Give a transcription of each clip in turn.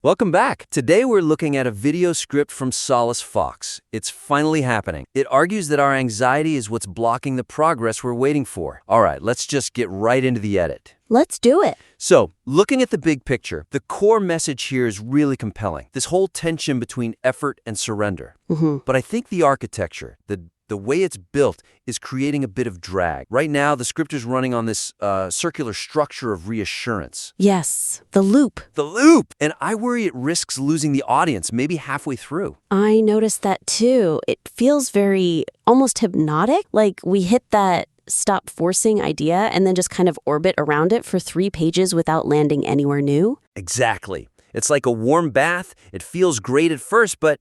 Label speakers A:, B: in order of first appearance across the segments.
A: Welcome back. Today we're looking at a video script from Solace Fox. It's finally happening. It argues that our anxiety is what's blocking the progress we're waiting for. All right, let's just get right into the edit.
B: Let's do it.
A: So, looking at the big picture, the core message here is really compelling. This whole tension between effort and surrender. But I think the architecture, the way it's built, is creating a bit of drag. Right now, the script is running on this circular structure of reassurance.
B: Yes, the loop.
A: The loop! And I worry it risks losing the audience maybe halfway through.
B: I noticed that too. It feels very almost hypnotic, like we hit that stop forcing idea and then just kind of orbit around it for 3 pages without landing anywhere new.
A: Exactly. It's like a warm bath. It feels great at first, but,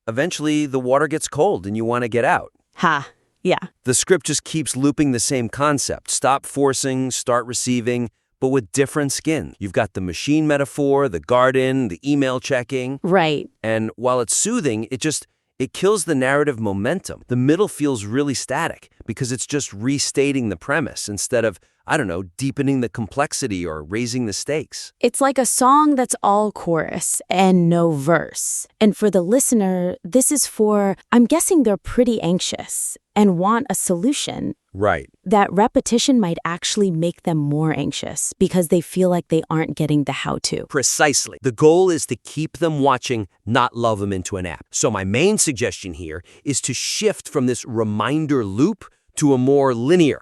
A: eventually the water gets cold and you want to get out.
B: Ha, yeah.
A: The script just keeps looping the same concept. Stop forcing, start receiving, but with different skin. You've got the machine metaphor, the garden, the email checking.
B: Right.
A: And while it's soothing, it kills the narrative momentum. The middle feels really static because it's just restating the premise instead of, deepening the complexity or raising the stakes.
B: It's like a song that's all chorus and no verse. And for the listener, this is I'm guessing they're pretty anxious and want a solution.
A: Right.
B: That repetition might actually make them more anxious because they feel like they aren't getting the how-to.
A: Precisely. The goal is to keep them watching, not lull them into an app. So my main suggestion here is to shift from this reminder loop to a more linear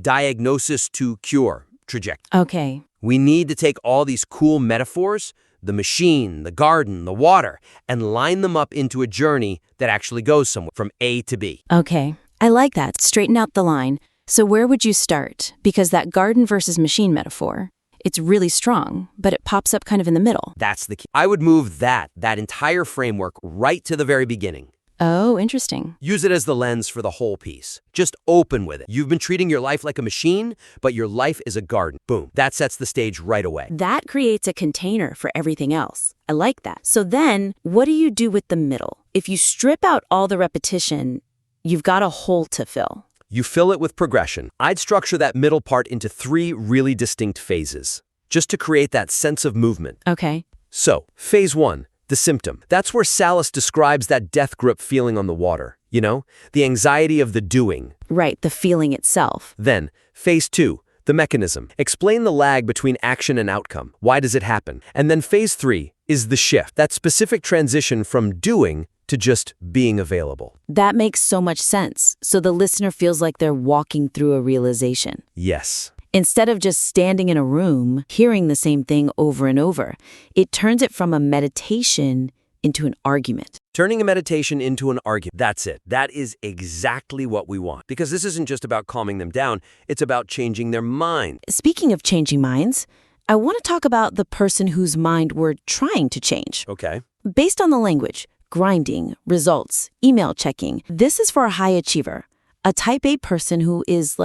A: diagnosis to cure trajectory.
B: Okay.
A: We need to take all these cool metaphors, the machine, the garden, the water, and line them up into a journey that actually goes somewhere from A to B.
B: Okay. I like that. Straighten out the line. So where would you start? Because that garden versus machine metaphor, it's really strong, but it pops up kind of in the middle.
A: That's the key. I would move that entire framework right to the very beginning.
B: Oh, interesting.
A: Use it as the lens for the whole piece. Just open with it. You've been treating your life like a machine, but your life is a garden. Boom. That sets the stage right away.
B: That creates a container for everything else. I like that. So then, what do you do with the middle? If you strip out all the repetition, you've got a hole to fill.
A: You fill it with progression. I'd structure that middle part into 3 really distinct phases, just to create that sense of movement.
B: Okay.
A: So, phase 1. The symptom. That's where Solace describes that death grip feeling on the water, the anxiety of the doing.
B: Right, the feeling itself.
A: Then, phase 2, the mechanism. Explain the lag between action and outcome. Why does it happen? And then phase 3 is the shift, that specific transition from doing to just being available.
B: That makes so much sense. So the listener feels like they're walking through a realization.
A: Yes.
B: Instead of just standing in a room, hearing the same thing over and over, it turns it from a meditation into an argument.
A: Turning a meditation into an argument. That's it. That is exactly what we want. Because this isn't just about calming them down, it's about changing their mind.
B: Speaking of changing minds, I want to talk about the person whose mind we're trying to change.
A: Okay.
B: Based on the language, grinding, results, email checking, this is for a high achiever, a type A person who is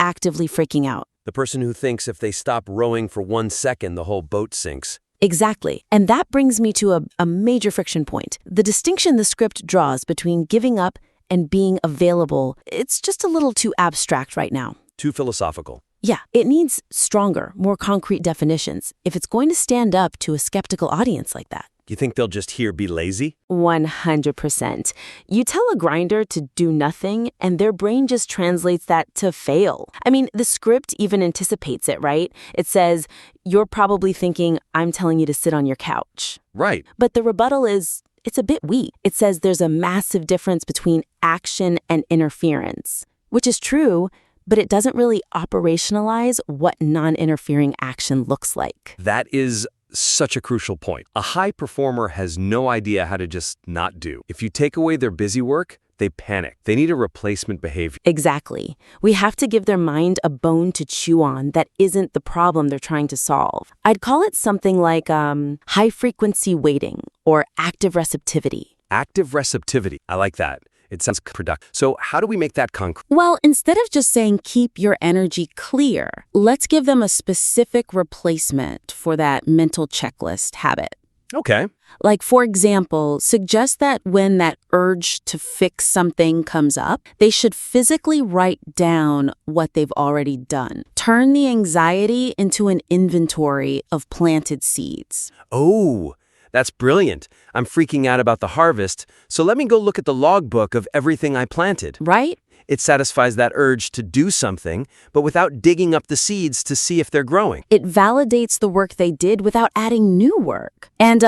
B: actively freaking out.
A: The person who thinks if they stop rowing for 1 second, the whole boat sinks.
B: Exactly. And that brings me to a major friction point. The distinction the script draws between giving up and being available, it's just a little too abstract right now.
A: Too philosophical.
B: Yeah, it needs stronger, more concrete definitions if it's going to stand up to a skeptical audience like that.
A: You think they'll just hear be lazy?
B: 100%. You tell a grinder to do nothing, and their brain just translates that to fail. I mean, the script even anticipates it, right? It says, you're probably thinking, I'm telling you to sit on your couch.
A: Right.
B: But the rebuttal is, it's a bit weak. It says there's a massive difference between action and interference, which is true, but it doesn't really operationalize what non-interfering action looks like.
A: That is such a crucial point. A high performer has no idea how to just not do. If you take away their busy work, they panic. They need a replacement behavior.
B: Exactly. We have to give their mind a bone to chew on that isn't the problem they're trying to solve. I'd call it something like high-frequency waiting or active receptivity.
A: Active receptivity. I like that. It sounds productive. So how do we make that concrete?
B: Well, instead of just saying keep your energy clear, let's give them a specific replacement for that mental checklist habit.
A: Okay.
B: Like, for example, suggest that when that urge to fix something comes up, they should physically write down what they've already done. Turn the anxiety into an inventory of planted seeds.
A: Oh, That's brilliant. I'm freaking out about the harvest, so let me go look at the logbook of everything I planted.
B: Right?
A: It satisfies that urge to do something, but without digging up the seeds to see if they're growing.
B: It validates the work they did without adding new work. And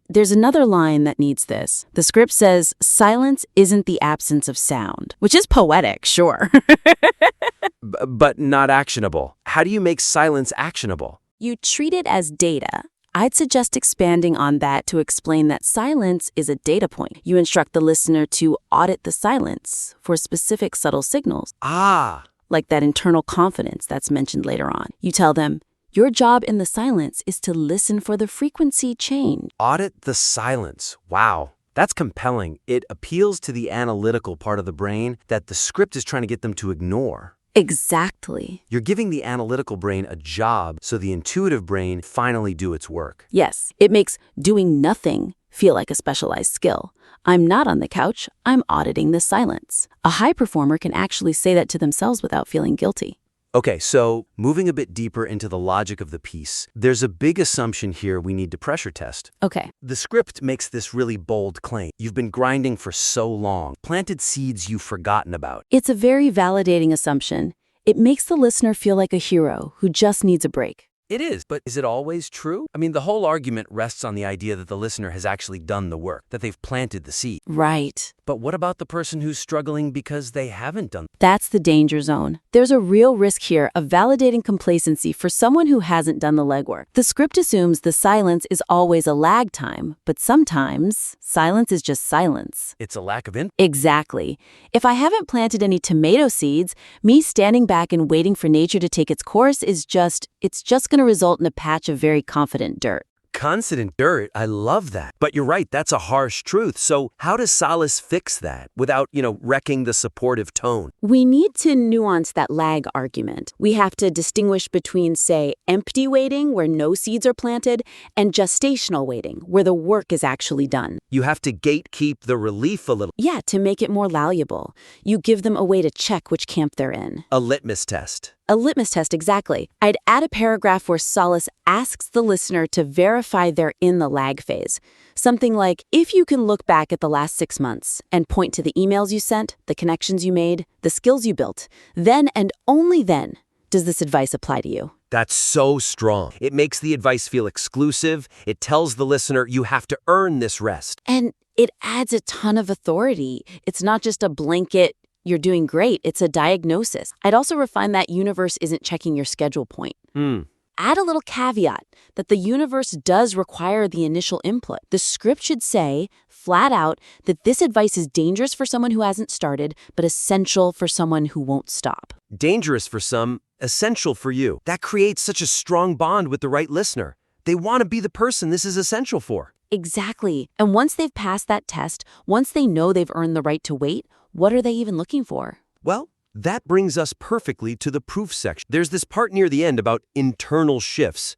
B: there's another line that needs this. The script says, silence isn't the absence of sound, which is poetic, sure.
A: But not actionable. How do you make silence actionable?
B: You treat it as data. I'd suggest expanding on that to explain that silence is a data point. You instruct the listener to audit the silence for specific subtle signals.
A: Ah.
B: Like that internal confidence that's mentioned later on. You tell them, your job in the silence is to listen for the frequency change.
A: Audit the silence. Wow. That's compelling. It appeals to the analytical part of the brain that the script is trying to get them to ignore.
B: Exactly.
A: You're giving the analytical brain a job so the intuitive brain finally do its work.
B: Yes, it makes doing nothing feel like a specialized skill. I'm not on the couch, I'm auditing the silence. A high performer can actually say that to themselves without feeling guilty.
A: Okay, so moving a bit deeper into the logic of the piece, there's a big assumption here we need to pressure test.
B: Okay.
A: The script makes this really bold claim. You've been grinding for so long, planted seeds you've forgotten about.
B: It's a very validating assumption. It makes the listener feel like a hero who just needs a break.
A: It is, but is it always true? I mean, the whole argument rests on the idea that the listener has actually done the work, that they've planted the seed.
B: Right.
A: But what about the person who's struggling because they haven't done?
B: That's the danger zone. There's a real risk here of validating complacency for someone who hasn't done the legwork. The script assumes the silence is always a lag time, but sometimes silence is just silence.
A: It's a lack of input.
B: Exactly. If I haven't planted any tomato seeds, me standing back and waiting for nature to take its course is just going to result in a patch of very confident dirt.
A: Confident dirt, I love that. But you're right, that's a harsh truth. So how does Solace fix that without, wrecking the supportive tone?
B: We need to nuance that lag argument. We have to distinguish between, say, empty waiting, where no seeds are planted, and gestational waiting, where the work is actually done.
A: You have to gatekeep the relief a little.
B: Yeah, to make it more valuable. You give them a way to check which camp they're in.
A: A litmus test.
B: A litmus test, exactly. I'd add a paragraph where Solace asks the listener to verify they're in the lag phase. Something like, if you can look back at the last 6 months and point to the emails you sent, the connections you made, the skills you built, then and only then does this advice apply to you.
A: That's so strong. It makes the advice feel exclusive. It tells the listener you have to earn this rest.
B: And it adds a ton of authority. It's not just a blanket, you're doing great. It's a diagnosis. I'd also refine that universe isn't checking your schedule point. Add a little caveat that the universe does require the initial input. The script should say, flat out, that this advice is dangerous for someone who hasn't started, but essential for someone who won't stop.
A: Dangerous for some, essential for you. That creates such a strong bond with the right listener. They want to be the person this is essential for.
B: Exactly. And once they've passed that test, once they know they've earned the right to wait, what are they even looking for?
A: Well, that brings us perfectly to the proof section. There's this part near the end about internal shifts,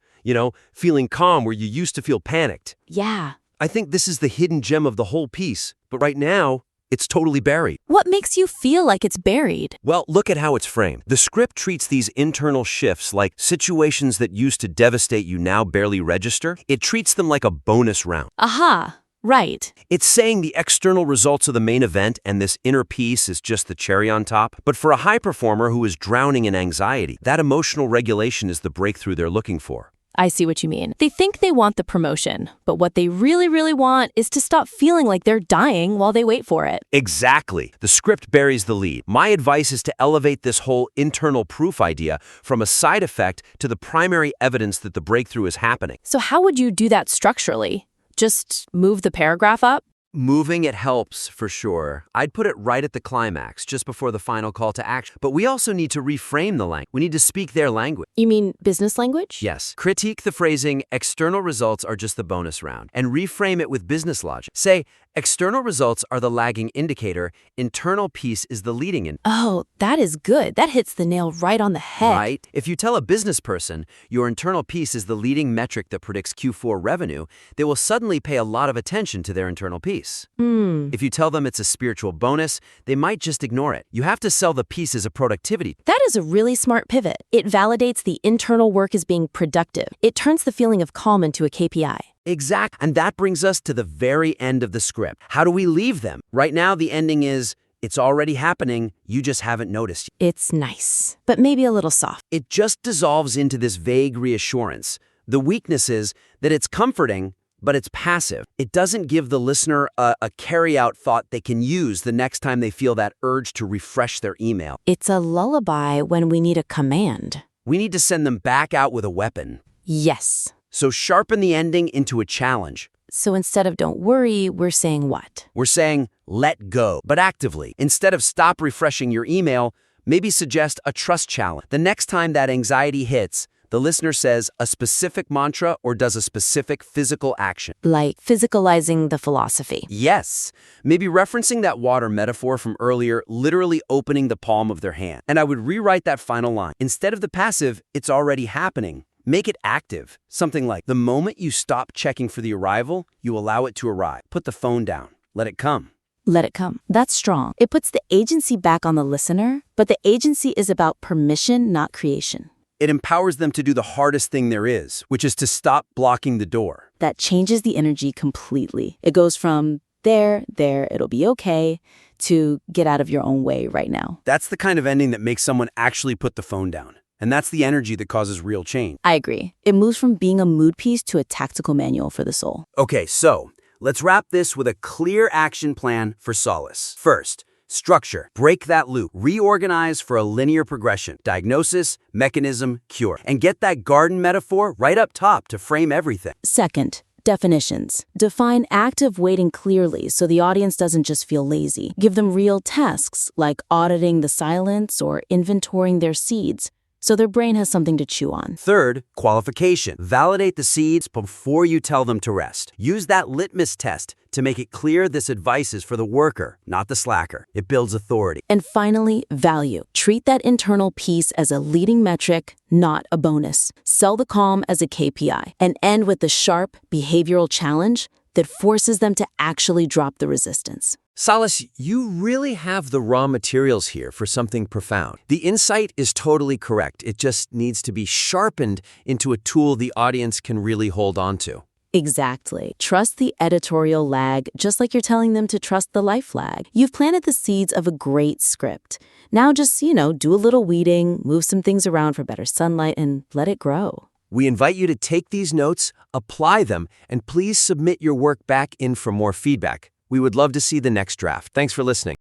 A: feeling calm where you used to feel panicked.
B: Yeah.
A: I think this is the hidden gem of the whole piece, but right now, it's totally buried.
B: What makes you feel like it's buried?
A: Well, look at how it's framed. The script treats these internal shifts like situations that used to devastate you now barely register. It treats them like a bonus round.
B: Aha. Right.
A: It's saying the external results of the main event and this inner peace is just the cherry on top. But for a high performer who is drowning in anxiety, that emotional regulation is the breakthrough they're looking for.
C: I see what you mean. They think they want the promotion, but what they really, really want is to stop feeling like they're dying while they wait for it.
A: Exactly. The script buries the lead. My advice is to elevate this whole internal proof idea from a side effect to the primary evidence that the breakthrough is happening.
C: So how would you do that structurally? Just move the paragraph up?
A: Moving it helps, for sure. I'd put it right at the climax, just before the final call to action. But we also need to reframe the language. We need to speak their language.
C: You mean business language?
A: Yes. Critique the phrasing, external results are just the bonus round, and reframe it with business logic. Say, external results are the lagging indicator, internal peace is the leading indicator.
C: Oh, that is good. That hits the nail right on the head.
A: Right? If you tell a business person your internal peace is the leading metric that predicts Q4 revenue, they will suddenly pay a lot of attention to their internal peace. If you tell them it's a spiritual bonus, they might just ignore it. You have to sell the peace as a productivity.
C: That is a really smart pivot. It validates the internal work as being productive. It turns the feeling of calm into a KPI.
A: Exact. And that brings us to the very end of the script. How do we leave them? Right now, the ending is, it's already happening, you just haven't noticed.
B: It's nice, but maybe a little soft.
A: It just dissolves into this vague reassurance. The weakness is that it's comforting, but it's passive. It doesn't give the listener a carry-out thought they can use the next time they feel that urge to refresh their email.
B: It's a lullaby when we need a command.
A: We need to send them back out with a weapon.
B: Yes.
A: So sharpen the ending into a challenge.
B: So instead of don't worry, we're saying what?
A: We're saying let go, but actively. Instead of stop refreshing your email, maybe suggest a trust challenge. The next time that anxiety hits, the listener says a specific mantra or does a specific physical action.
B: Like physicalizing the philosophy.
A: Yes, maybe referencing that water metaphor from earlier, literally opening the palm of their hand. And I would rewrite that final line. Instead of the passive, it's already happening. Make it active. Something like, the moment you stop checking for the arrival, you allow it to arrive. Put the phone down. Let it come.
B: Let it come. That's strong. It puts the agency back on the listener, but the agency is about permission, not creation.
A: It empowers them to do the hardest thing there is, which is to stop blocking the door.
B: That changes the energy completely. It goes from there, it'll be okay, to get out of your own way right now.
A: That's the kind of ending that makes someone actually put the phone down. And that's the energy that causes real change.
B: I agree. It moves from being a mood piece to a tactical manual for the soul.
A: Okay, so let's wrap this with a clear action plan for solace. First, structure. Break that loop. Reorganize for a linear progression. Diagnosis, mechanism, cure. And get that garden metaphor right up top to frame everything.
B: Second, definitions. Define active waiting clearly so the audience doesn't just feel lazy. Give them real tasks like auditing the silence or inventorying their seeds, so their brain has something to chew on.
A: Third, qualification. Validate the seeds before you tell them to rest. Use that litmus test to make it clear this advice is for the worker, not the slacker. It builds authority.
B: And finally, value. Treat that internal piece as a leading metric, not a bonus. Sell the calm as a KPI, and end with the sharp behavioral challenge that forces them to actually drop the resistance.
A: Solace, you really have the raw materials here for something profound. The insight is totally correct. It just needs to be sharpened into a tool the audience can really hold on to.
B: Exactly. Trust the editorial lag, just like you're telling them to trust the life lag. You've planted the seeds of a great script. Now just, do a little weeding, move some things around for better sunlight, and let it grow.
A: We invite you to take these notes, apply them, and please submit your work back in for more feedback. We would love to see the next draft. Thanks for listening.